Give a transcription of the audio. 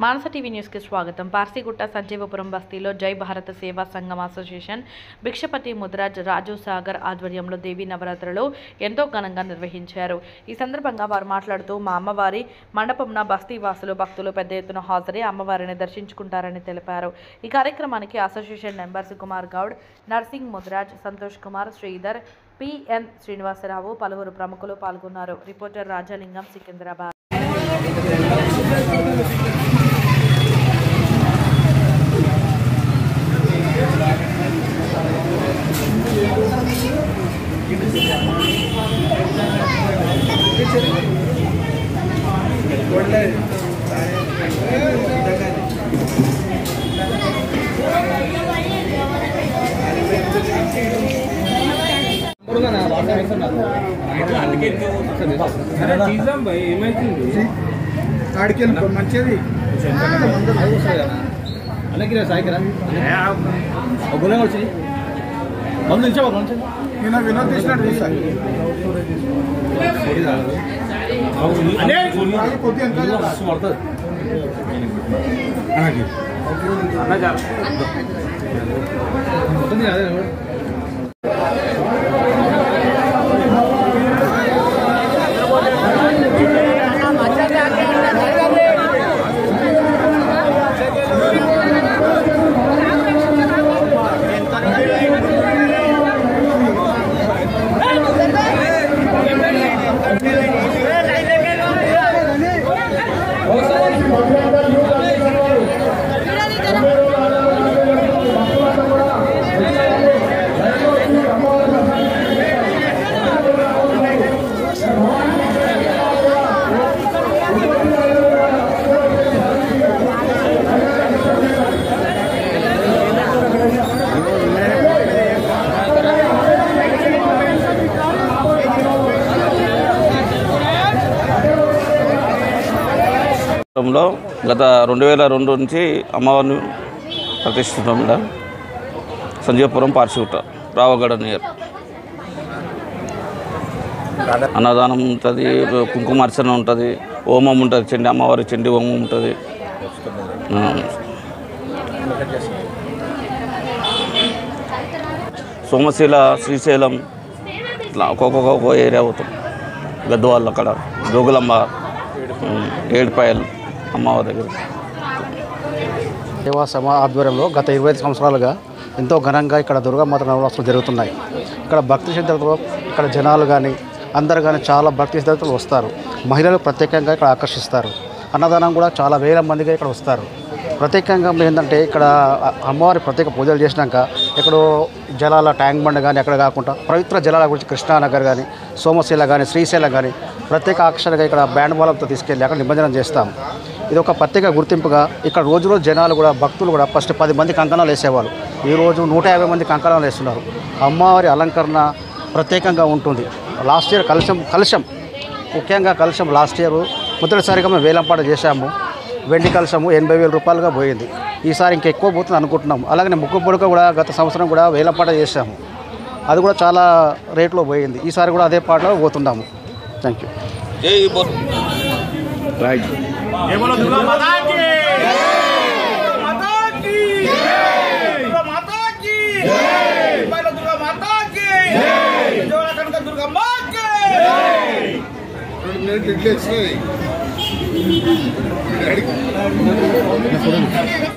మానస TV news కి స్వాగతం. పార్సిగుట్ట సంజీవపురం బస్తీలో జై భారత సేవా సంఘం అసోసియేషన్ భిక్షపతి ముద్రాజ్ రాజు సాగర్ ఆధ్వర్యంలో దేవీ నవరాత్రులు ఎంతో ఘనంగా నిర్వహించారు. ఈ సందర్భంగా వారు మాట్లాడుతూ మా అమ్మవారి మండపంన బస్తీ వాసులు భక్తులు పెద్ద ఎత్తున హాజరై అమ్మవారిని దర్శించుకుంటారని తెలిపారు. ఈ కార్యక్రమానికి association members Kumar Goud, Narsing Mudraj, Santosh Kumar, Sridhar, P N Srinivasarao పలువురు ప్రముఖులు పాల్గొన్నారు. రిపోర్టర్ రాజాలింగం, సికింద్రాబాద్. మంచిది అలాగే సాయికరా గుణ వచ్చి మందు నిన్న వినోద్ తీసినట్టు చూసాను పడుతుంది అదే గత 2002 నుంచి అమ్మవారిని ప్రతిష్ఠిస్తాం. సంజీవపురం పార్సిగుట్ట రావగడ నియర్ అన్నదానం ఉంటుంది, కుంకుమార్చన ఉంటుంది, హోమం ఉంటుంది, చండి అమ్మవారి చండి హోమం ఉంటుంది. సోమశీల, శ్రీశైలం ఇట్లా ఒక్కొక్క ఏరియా అవుతాం. గద్వాళ్ళు అక్కడ జోగులమ్మ, ఏడుపాయలు అమ్మవారి దగ్గర సేవా సమా ఆధ్వర్యంలో గత 25 సంవత్సరాలుగా ఎంతో ఘనంగా ఇక్కడ దుర్గామాత నవరాత్రులు జరుగుతున్నాయి. ఇక్కడ భక్తి శ్రద్ధలతో ఇక్కడ జనాలు కానీ అందరు కానీ చాలా భక్తి శ్రద్ధలతో వస్తారు. మహిళలు ప్రత్యేకంగా ఇక్కడ ఆకర్షిస్తారు. అన్నదానం కూడా చాలా వేల మందిగా ఇక్కడ వస్తారు. ప్రత్యేకంగా ఏంటంటే ఇక్కడ అమ్మవారి ప్రత్యేక పూజలు చేసినాక ఎక్కడో జలాల ట్యాంక్ బండ్ కానీ అక్కడ కాకుండా పవిత్ర జలాల గురించి కృష్ణానగర్ కానీ, సోమశీల కానీ, శ్రీశైలం కానీ ప్రత్యేక ఆకర్షణగా ఇక్కడ బ్యాండ్ బాలంతో తీసుకెళ్ళి అక్కడ నిమజ్జనం చేస్తాం. ఇది ఒక ప్రత్యేక గుర్తింపుగా ఇక్కడ రోజు జనాలు కూడా భక్తులు కూడా ఫస్ట్ 10 మంది కంకణాలు వేసేవాళ్ళు. ఈరోజు 150 మంది కంకణాలు వేస్తున్నారు. అమ్మవారి అలంకరణ ప్రత్యేకంగా ఉంటుంది. లాస్ట్ ఇయర్ కలశం ముఖ్యంగా కలశం లాస్ట్ ఇయర్ మొదటిసారిగా మేము వేలంపాట చేశాము. వెండి కలశము 80,000 రూపాయలుగా పోయింది. ఈసారి ఇంకా ఎక్కువ పోతుంది అనుకుంటున్నాము. అలాగే ముక్కు పొడక కూడా గత సంవత్సరం కూడా వేలంపాట చేశాము. అది కూడా చాలా రేట్లో పోయింది. ఈసారి కూడా అదే పాటలో పోతున్నాము. Thank you. దుర్గా